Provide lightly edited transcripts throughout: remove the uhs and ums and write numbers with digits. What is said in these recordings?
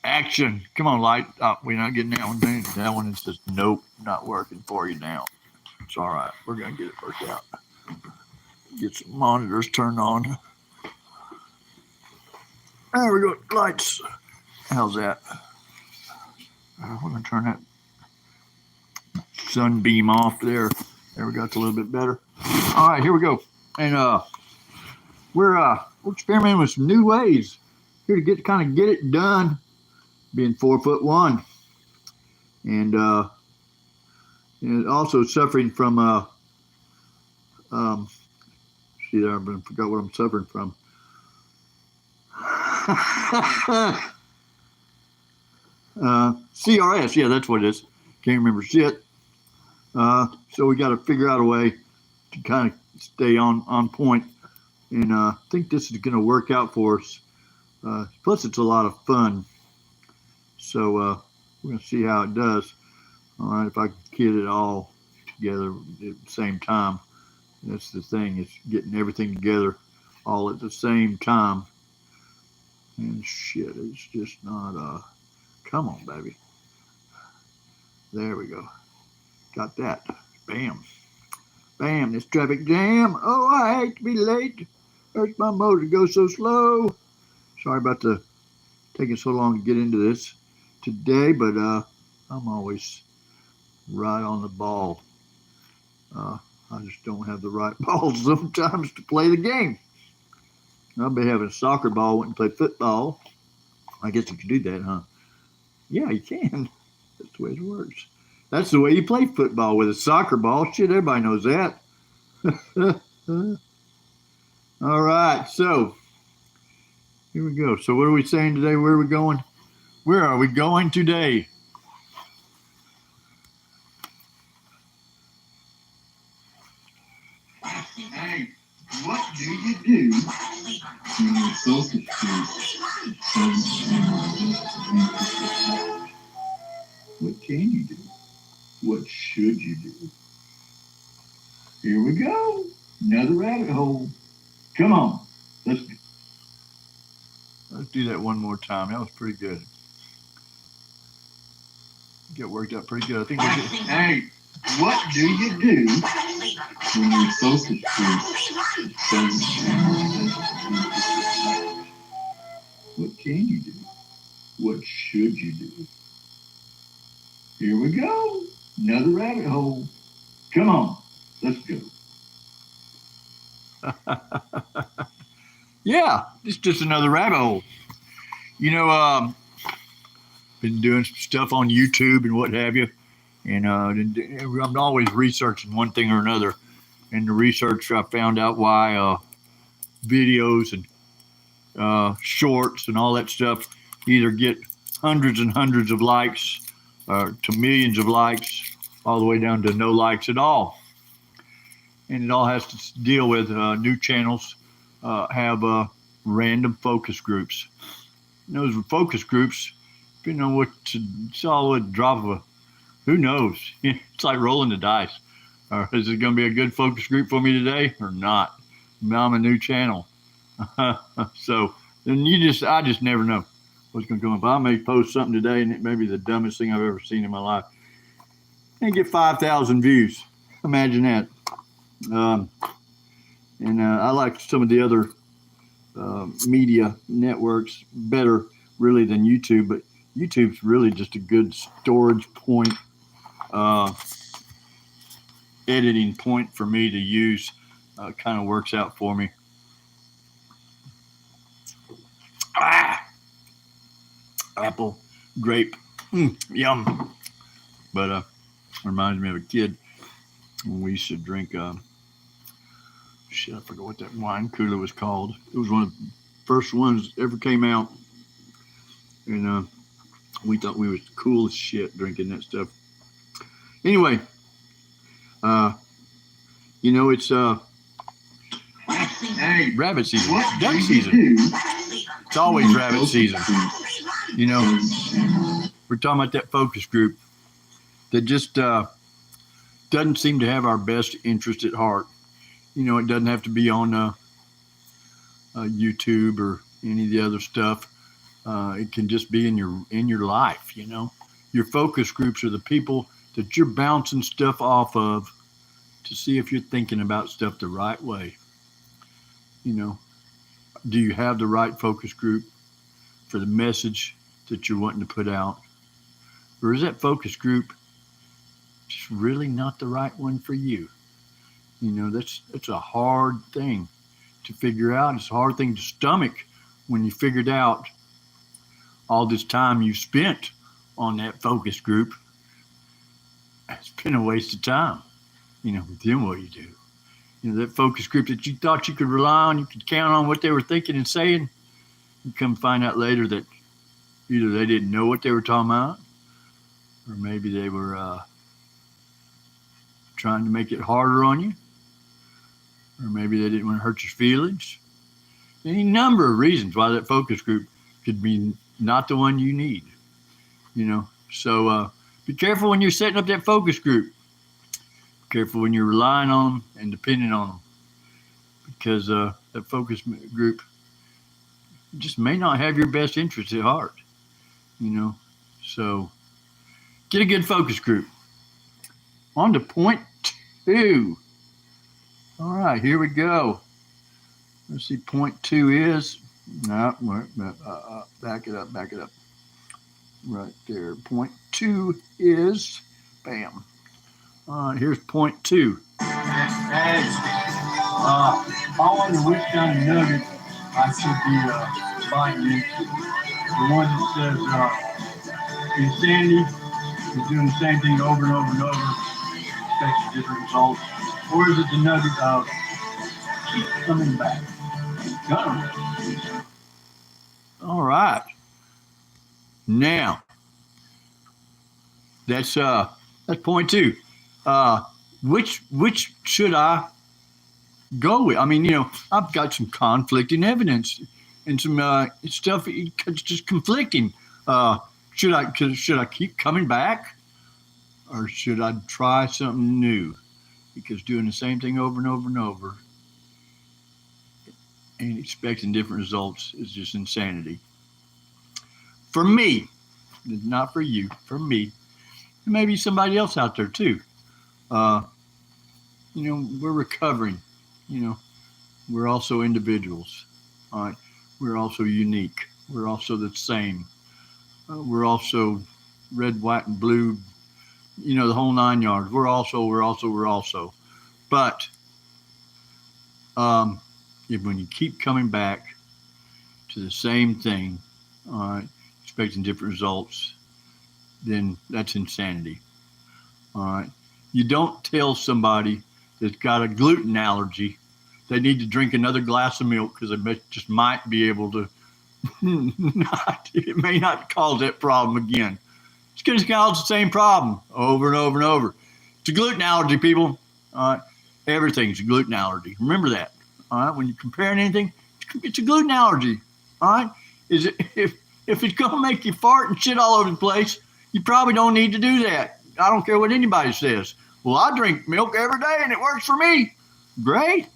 Action. Come on, light. We're not getting that one. That one is just nope, not working for you now. It's all right. We're going to get it worked out. Get some monitors turned on. There we go. Lights. How's that? We're going to turn that sunbeam off there. There we go. It's a little bit better. All right, here we go. And we're experimenting with some new ways here to get it done. Being 4'1", and also suffering from see there, I forgot what I'm suffering from. CRS, yeah, that's what it is. Can't remember shit. So we got to figure out a way to kind of stay on point, and I think this is going to work out for us. Plus, it's a lot of fun. So we're going to see how it does. All right, if I can get it all together at the same time. That's the thing, it's getting everything together all at the same time. And shit, it's just not, come on, baby. There we go. Got that. Bam. Bam, this traffic jam. Oh, I hate to be late. Hurts my motor to go so slow. Sorry about taking so long to get into this today, but I'm always right on the ball. I just don't have the right balls sometimes to play the game. I'll be having a soccer ball, went and play football. I guess you can do that, huh? Yeah, you can. That's the way it works. That's the way you play football, with a soccer ball. Shit, everybody knows that. All right, so here we go. So what are we saying today? Where are we going? Where are we going today? Hey, what do you do when your focus group What can you do? What should you do? Here we go. Another rabbit hole. Come on. Let's do that one more time. That was pretty good. Get worked out pretty good. I think. Hey, what do you do when your focus group What can you do? What should you do? Here we go. Another rabbit hole. Come on. Let's go. Yeah, it's just another rabbit hole. You know, been doing some stuff on YouTube and what have you, and I'm always researching one thing or another. In the research, I found out why videos and shorts and all that stuff either get hundreds and hundreds of likes to millions of likes, all the way down to no likes at all. And it all has to deal with new channels have random focus groups. And those focus groups, you know what, it's all a drop of a, who knows? It's like rolling the dice. Is it going to be a good focus group for me today or not? Now I'm a new channel. So then I just never know what's going to come up. I may post something today and it may be the dumbest thing I've ever seen in my life and get 5,000 views. Imagine that. And I like some of the other media networks better really than YouTube, but YouTube's really just a good storage point, editing point for me to use. Kind of works out for me. Apple, grape, yum. But reminds me of a kid when we used to drink. I forgot what that wine cooler was called. It was one of the first ones that ever came out, and we thought we was cool as shit drinking that stuff. Anyway, it's rabbit season, duck season. It's always rabbit season. We're talking about that focus group that just doesn't seem to have our best interest at heart. It doesn't have to be on YouTube or any of the other stuff. It can just be in your life. Your focus groups are the people that you're bouncing stuff off of to see if you're thinking about stuff the right way. Do you have the right focus group for the message that you're wanting to put out? Or is that focus group just really not the right one for you? That's a hard thing to figure out. It's a hard thing to stomach when you figured out all this time you spent on that focus group. It's been a waste of time. Then what do? That focus group that you thought you could rely on, you could count on what they were thinking and saying, you come find out later that either they didn't know what they were talking about, or maybe they were trying to make it harder on you, or maybe they didn't want to hurt your feelings. Any number of reasons why that focus group could be not the one you need. So be careful when you're setting up that focus group. Be careful when you're relying on them and depending on them, because that focus group just may not have your best interest at heart. So get a good focus group. On to point 2. All right, here we go. Let's see, point 2 is, back it up. Right there. Point 2 is, bam. Here's point 2. Hey, I wonder which kind of nugget I should be biting into. The one that says insanity is doing the same thing over and over and over, expecting different results. Or is it the nugget of keep coming back? All right. Now, that's point 2. Which should I go with? I mean, I've got some conflicting evidence and some stuff just conflicting. Should I keep coming back, or should I try something new? Because doing the same thing over and over and over and expecting different results is just insanity. For me, not for you, for me, and maybe somebody else out there too. We're recovering. We're also individuals. All right, we're also unique. We're also the same. We're also red, white, and blue. The whole 9 yards. We're also. But when you keep coming back to the same thing, all right, expecting different results, then that's insanity. All right. You don't tell somebody that's got a gluten allergy they need to drink another glass of milk because it just might be able to it may not cause that problem again. It's going to cause the same problem over and over and over. It's a gluten allergy, people. All right. Everything's a gluten allergy. Remember that. All right. When you're comparing anything, it's a gluten allergy. All right. If it's going to make you fart and shit all over the place, you probably don't need to do that. I don't care what anybody says. Well, I drink milk every day and it works for me. Great.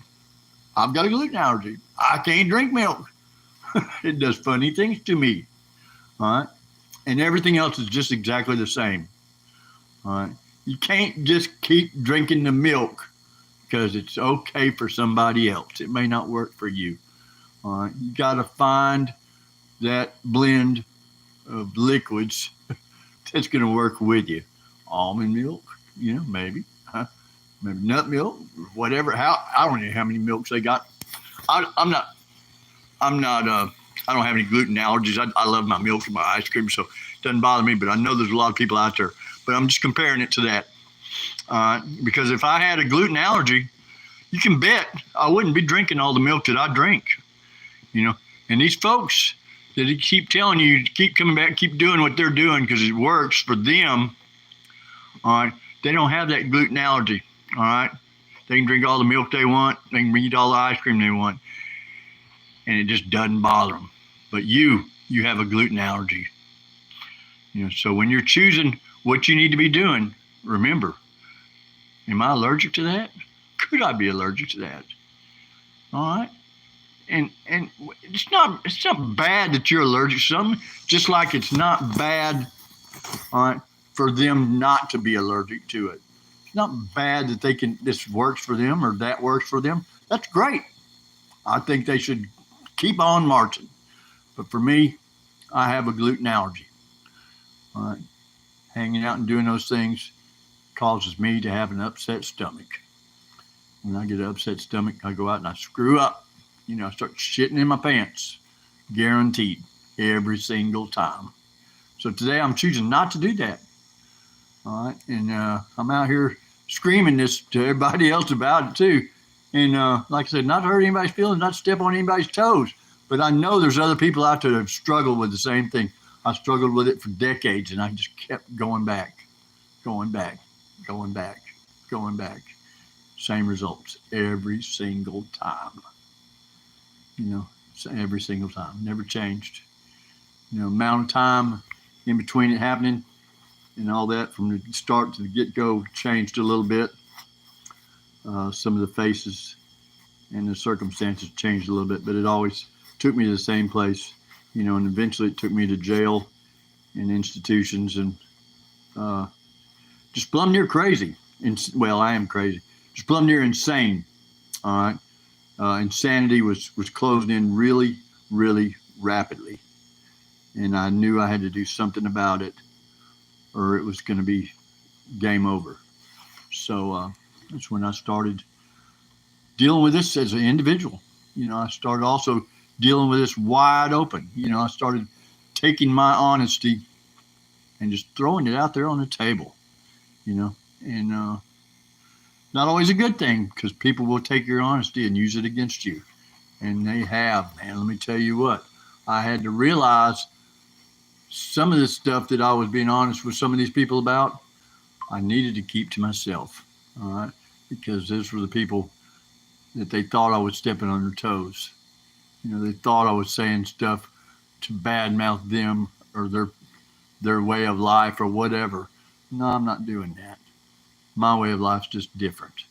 I've got a gluten allergy. I can't drink milk. It does funny things to me. All right. And everything else is just exactly the same. All right. You can't just keep drinking the milk because it's okay for somebody else. It may not work for you. All right. You got to find that blend of liquids that's going to work with you. Almond milk, maybe. Maybe nut milk, whatever. I don't know how many milks they got. I don't have any gluten allergies. I love my milk and my ice cream, so it doesn't bother me. But I know there's a lot of people out there. But I'm just comparing it to that. Because if I had a gluten allergy, you can bet I wouldn't be drinking all the milk that I drink. And these folks that keep telling you to keep coming back, keep doing what they're doing because it works for them. All right, they don't have that gluten allergy. All right, they can drink all the milk they want. They can eat all the ice cream they want, and it just doesn't bother them. But you have a gluten allergy. So when you're choosing what you need to be doing, remember, am I allergic to that? Could I be allergic to that? All right. and it's not bad that you're allergic to something, just like it's not bad for them not to be allergic to it. It's not bad that this works for them or that works for them. That's great. I think they should keep on marching. But for me, I have a gluten allergy. All right. Hanging out and doing those things causes me to have an upset stomach. When I get an upset stomach, I go out and I screw up. I start shitting in my pants. Guaranteed. Every single time. So today I'm choosing not to do that. All right. And I'm out here screaming this to everybody else about it too. And like I said, not to hurt anybody's feelings, not to step on anybody's toes. But I know there's other people out there that have struggled with the same thing. I struggled with it for decades, and I just kept going back. Same results every single time. Every single time. Never changed. Amount of time in between it happening and all that from the start to the get-go changed a little bit. Some of the faces and the circumstances changed a little bit, but it always took me to the same place, and eventually it took me to jail and institutions and just plumb near crazy. Well, I am crazy. Just plumb near insane. All right. Insanity was closing in really, really rapidly. And I knew I had to do something about it or it was going to be game over. So that's when I started dealing with this as an individual. I started also dealing with this wide open. I started taking my honesty and just throwing it out there on the table, and not always a good thing because people will take your honesty and use it against you. And they have, man. Let me tell you what, I had to realize some of this stuff that I was being honest with some of these people about, I needed to keep to myself, all right? Because those were the people that they thought I was stepping on their toes. They thought I was saying stuff to badmouth them or their way of life or whatever. No, I'm not doing that. My way of life's just different,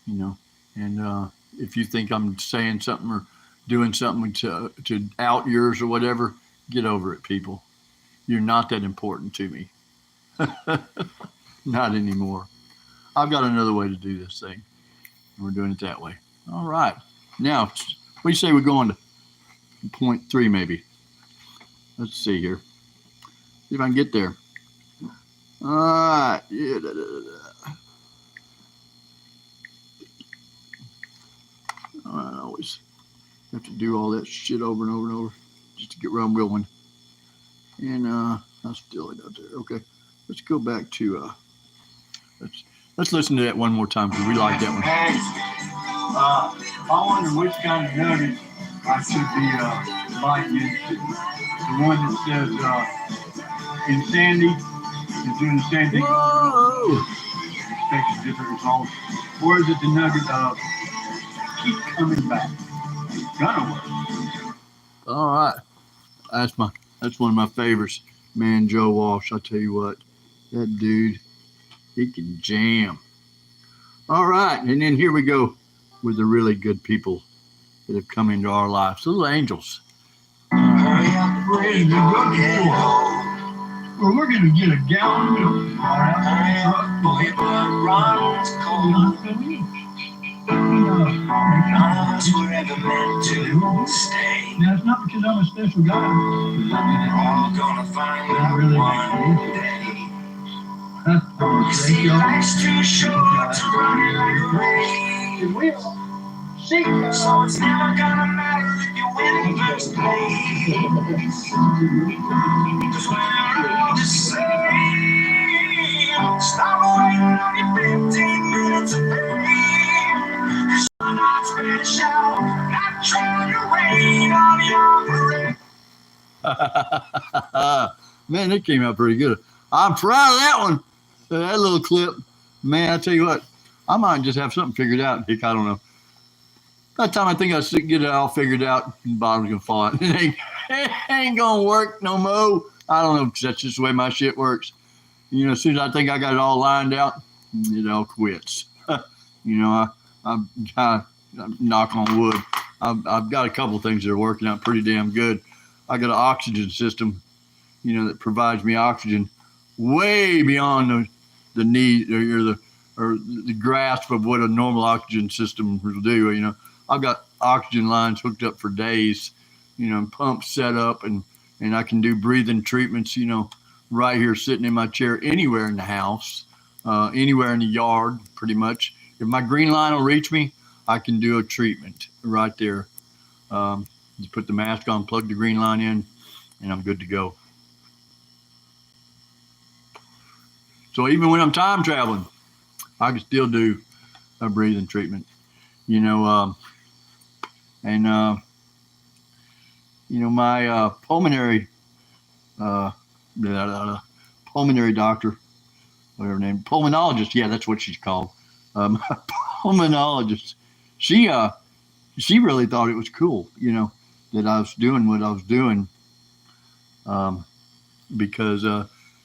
And if you think I'm saying something or doing something to out yours or whatever, get over it, people. You're not that important to me. Not anymore. I've got another way to do this thing. And we're doing it that way. All right. Now, what do you say we go on to point 3 maybe? Let's see here. See if I can get there. All right. Yeah, I always have to do all that shit over and over and over just to get where I'm going. And I'm still out there. Okay. Let's go back to let's listen to that one more time because we like that one. Hey, I wonder which kind of nugget I should be biting into. The one that says insanity is doing the same thing. Whoa! Expects different results. Or is it the nugget of keep coming back? It's gonna work. All right. That's one of my favorites. Man, Joe Walsh, I tell you what, that dude, he can jam. All right, and then here we go with the really good people that have come into our lives, little angels. Praise the good Lord. Well, we're going to get a gallon of milk. All right, wherever meant to stay. Now, it's not because I'm a special guy. All gonna find out Really one day. You You see, life's too short to run it like a race. It will. See, So it's never gonna matter if you win in first place. Cause when you're all the same, stop waiting on your 15 minutes of fame. Cause you're not special, not trying to rain on your parade. Man, that came out pretty good. I'm proud of that one. That little clip. Man, I tell you what, I might just have something figured out, Dick. I don't know. By the time I think I get it all figured out, the bottom's going to fall out. It ain't going to work no more. I don't know, because that's just the way my shit works. As soon as I think I got it all lined out, it all quits. I knock on wood. I've got a couple of things that are working out pretty damn good. I got an oxygen system, that provides me oxygen way beyond the need or the grasp of what a normal oxygen system will do. I've got oxygen lines hooked up for days, pumps set up, and I can do breathing treatments, right here sitting in my chair anywhere in the house, anywhere in the yard, pretty much. If my green line will reach me, I can do a treatment right there. Just put the mask on, plug the green line in, and I'm good to go. So even when I'm time traveling, I can still do a breathing treatment, my pulmonary doctor, whatever her name, pulmonologist. Yeah, that's what she's called. Pulmonologist. She really thought it was cool, that I was doing what I was doing, because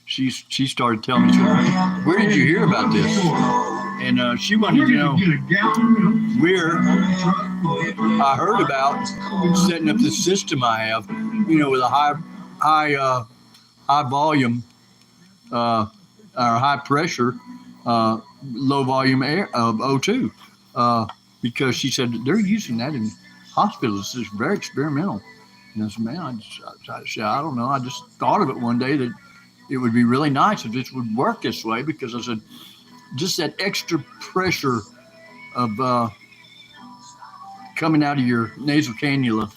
she started telling me, where did you hear about this? And she wanted to know where I heard about setting up this system I have, with a high volume, or high pressure, low volume air of O2, because she said they're using that in hospitals. It's very experimental. And I said, man, I don't know. I just thought of it one day that it would be really nice if this would work this way, because I said, just that extra pressure of coming out of your nasal cannula,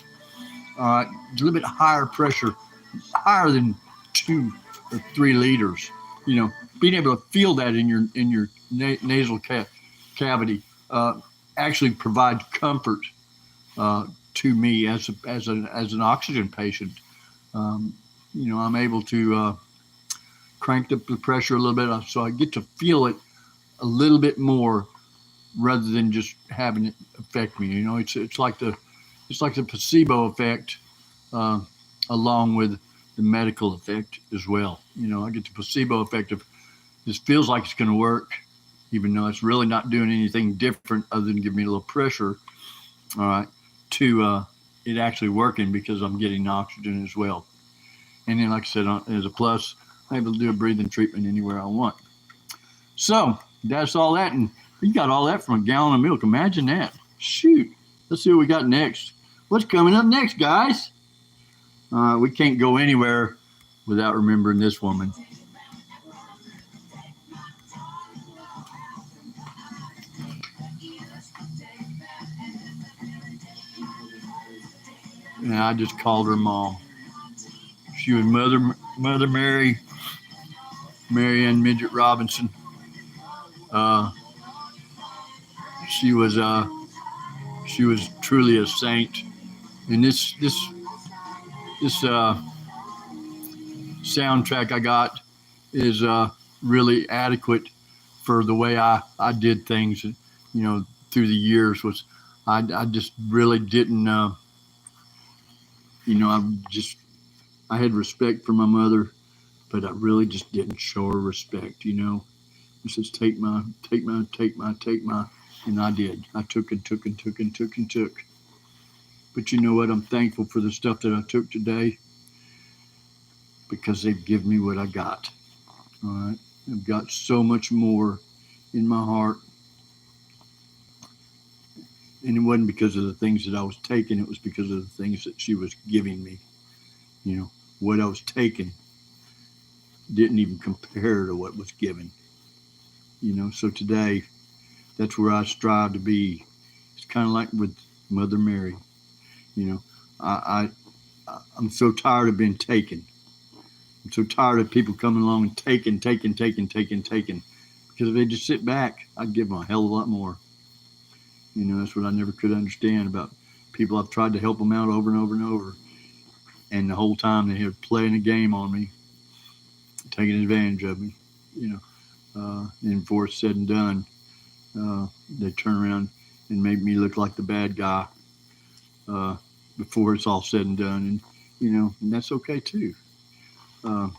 a little bit higher pressure, higher than 2 or 3 liters, being able to feel that in your nasal cavity actually provides comfort to me as an oxygen patient. I'm able to crank up the pressure a little bit, so I get to feel it a little bit more rather than just having it affect me. It's like the placebo effect, along with the medical effect as well. I get the placebo effect of this feels like it's going to work, even though it's really not doing anything different other than give me a little pressure. All right, to it actually working because I'm getting oxygen as well. And then, like I said, as a plus, I'm able to do a breathing treatment anywhere I want. So that's all that. And you got all that from a gallon of milk. Imagine that. Shoot. Let's see what we got next. What's coming up next, guys? We can't go anywhere without remembering this woman. And I just called her mom. She was Mother Mary Ann Midget Robinson. She was truly a saint. And this soundtrack I got is really adequate for the way I did things, through the years. Was I just really didn't, I had respect for my mother, but I really just didn't show her respect, It says, take my, and I did. I took and took and took and took and took. But you know what? I'm thankful for the stuff that I took today, because they've given me what I got. All right. I've got so much more in my heart. And it wasn't because of the things that I was taking. It was because of the things that she was giving me. What I was taking didn't even compare to what was given. So today, that's where I strive to be. It's kind of like with Mother Mary. I'm so tired of being taken. I'm so tired of people coming along and taking. Because if they just sit back, I'd give them a hell of a lot more. That's what I never could understand about people. I've tried to help them out over and over and over. And the whole time they have playing a game on me, taking advantage of me, and before it's said and done, they turn around and make me look like the bad guy before it's all said and done. And that's okay too. Because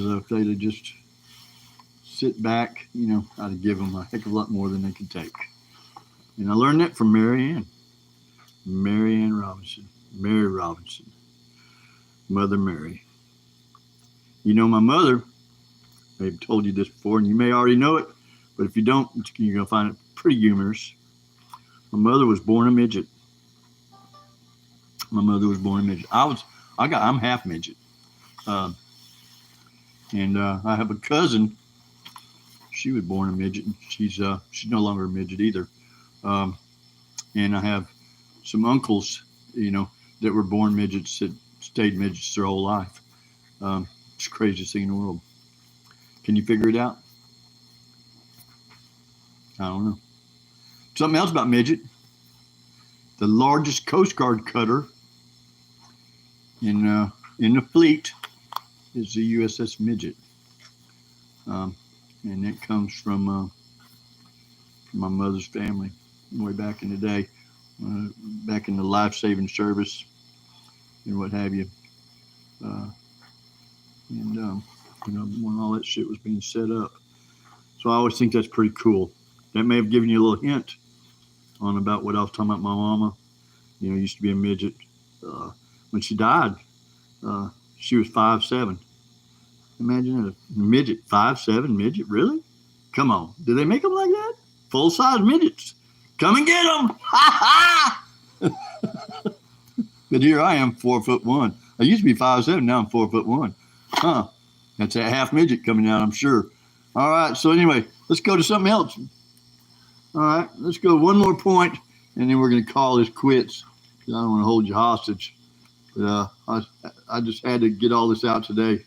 if they'd have just sit back, I'd have given them a heck of a lot more than they could take. And I learned that from Mary Ann. Mary Ann Robinson. Mary Robinson. Mother Mary. You know, my mother, I've told you this before, and you may already know it, but if you don't, you're going to find it pretty humorous. My mother was born a midget. My mother was born a midget. I'm half midget. And I have a cousin. She was born a midget. And she's no longer a midget either. And I have some uncles, that were born midgets that stayed midgets their whole life. It's the craziest thing in the world. Can you figure it out? I don't know. Something else about midget. The largest Coast Guard cutter in the fleet is the USS Midget. And it comes from my mother's family way back in the day, back in the life-saving service and what have you. When all that shit was being set up. So I always think that's pretty cool. That may have given you a little hint on about what I was talking about. My mama, used to be a midget. When she died, she was 5'7". Imagine a midget, 5'7" midget, really? Come on, do they make them like that? Full-size midgets. Come and get them! Ha ha! But here I am, 4'1". I used to be 5'7", now I'm 4'1". Huh? That's a half midget coming out, I'm sure. All right, so anyway, let's go to something else. All right, let's go one more point, and then we're going to call this quits, because I don't want to hold you hostage. But I just had to get all this out today,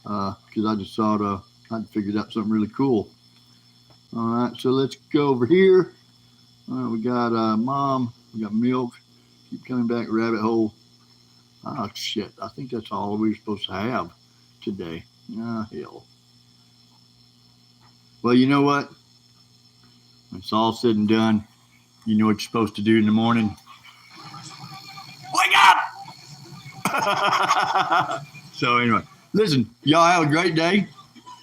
because I just thought I'd figured out something really cool. All right, so let's go over here. We got Mom, we got Milk. Keep coming back, rabbit hole. Oh, shit, I think that's all we were supposed to have today. Ah, hell. Well, you know what? When it's all said and done, you know what you're supposed to do in the morning. Wake up! So anyway, listen, y'all have a great day.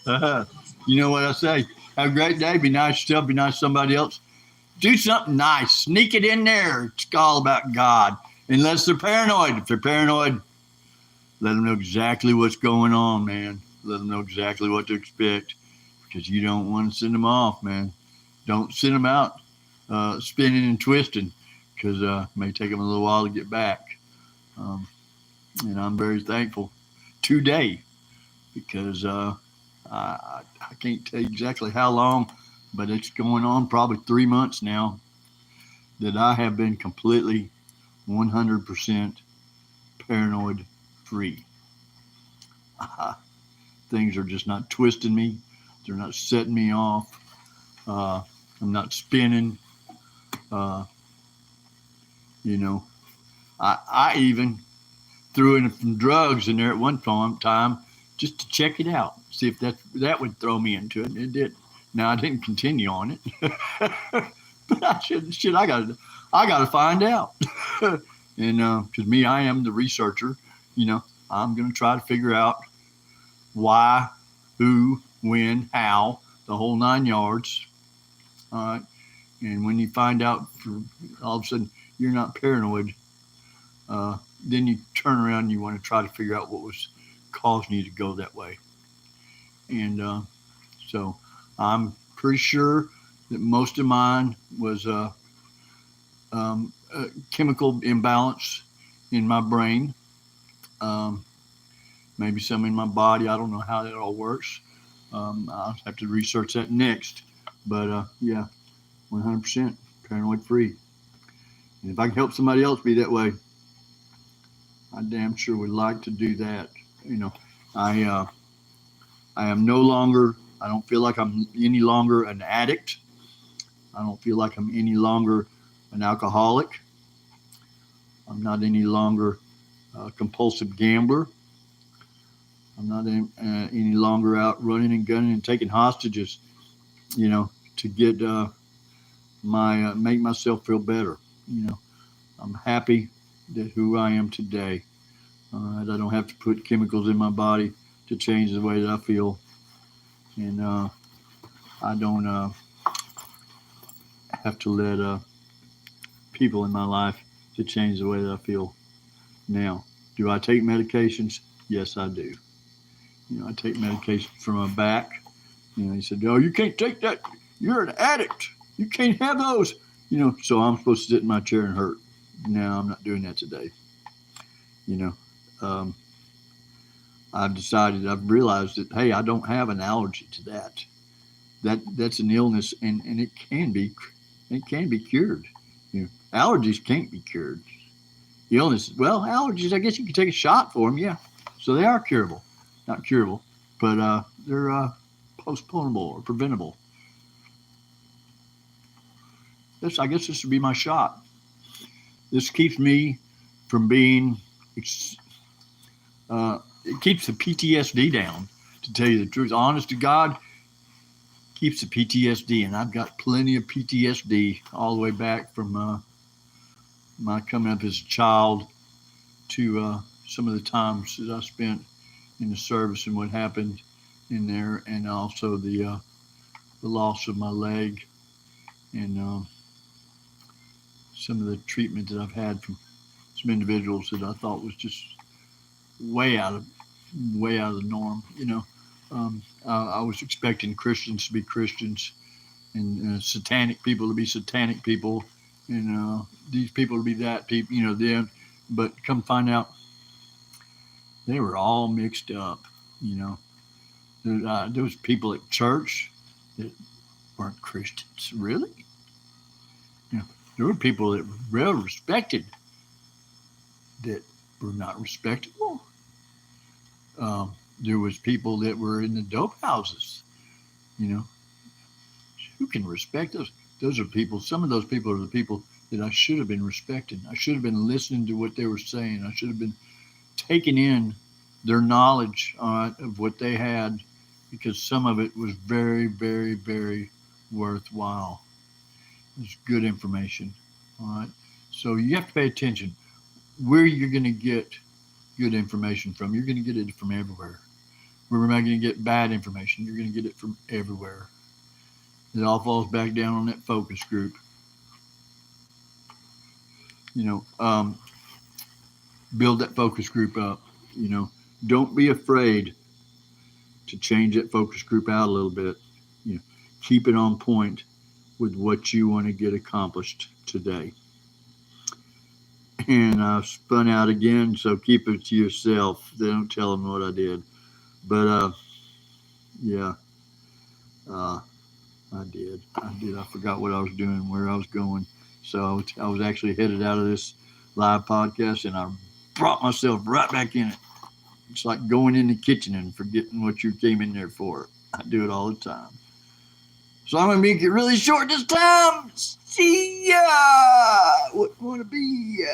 You know what I say. Have a great day. Be nice to yourself. Be nice to somebody else. Do something nice. Sneak it in there. It's all about God. Unless they're paranoid. If they're paranoid, let them know exactly what's going on, man. Let them know exactly what to expect, because you don't want to send them off, man. Don't send them out spinning and twisting, because it may take them a little while to get back. And I'm very thankful today, because I can't tell you exactly how long, but it's going on probably 3 months now that I have been completely 100% paranoid free. Things are just not twisting me. They're not setting me off. I'm not spinning. I even threw in some drugs in there at one time just to check it out, see if that would throw me into it. And it did. Now I didn't continue on it, but I gotta find out. And because me, I am the researcher. I'm gonna try to figure out why, who, when, how, the whole 9 yards. All right. And when you find out, all of a sudden you're not paranoid, then you turn around and you want to try to figure out what was causing you to go that way. And so I'm pretty sure that most of mine was a chemical imbalance in my brain, maybe some in my body. I don't know how that all works. I'll have to research that next. But yeah, 100% paranoid free. And if I can help somebody else be that way, I damn sure would like to do that. I am no longer, I don't feel like I'm any longer an addict. I don't feel like I'm any longer an alcoholic. I'm not any longer a compulsive gambler. I'm not any longer out running and gunning and taking hostages, to get make myself feel better. I'm happy that who I am today. I don't have to put chemicals in my body to change the way that I feel. And I don't have to let people in my life to change the way that I feel now. Do I take medications? Yes, I do. I take medication for my back. He said, "Oh, you can't take that. You're an addict. You can't have those." So I'm supposed to sit in my chair and hurt. No, I'm not doing that today. I've realized that, hey, I don't have an allergy to that. That's an illness, and it can be cured. Allergies can't be cured. Illnesses, well, allergies, I guess you can take a shot for them, yeah. So they are curable, not curable, but they're postponable or preventable. I guess this would be my shot. This keeps me from being. It keeps the PTSD down. To tell you the truth, honest to God, keeps the PTSD, and I've got plenty of PTSD all the way back from my coming up as a child to some of the times that I spent in the service and what happened in there, and also the loss of my leg and some of the treatment that I've had from some individuals that I thought was just way out of the norm. I was expecting Christians to be Christians and satanic people to be satanic people, and these people to be that people, them. But come find out, they were all mixed up. There was people at church that weren't Christians, really. There were people that were well respected that were not respectable. There was people that were in the dope houses. Who can respect those? Those are people. Some of those people are the people that I should have been respecting. I should have been listening to what they were saying. I should have been taking in their knowledge of what they had, because some of it was very, very, very worthwhile. It's good information. All right. So you have to pay attention where you're going to get good information from. You're going to get it from everywhere. Where am I going to get bad information? You're going to get it from everywhere. It all falls back down on that focus group. Build that focus group up. Don't be afraid to change that focus group out a little bit. Keep it on point with what you want to get accomplished today. And I've spun out again, so keep it to yourself. They don't tell them what I did. But, yeah, I did. I forgot what I was doing, where I was going. So I was actually headed out of this live podcast, and I brought myself right back in it. It's like going in the kitchen and forgetting what you came in there for. I do it all the time. So I'm going to make it really short this time. See ya! What want to be?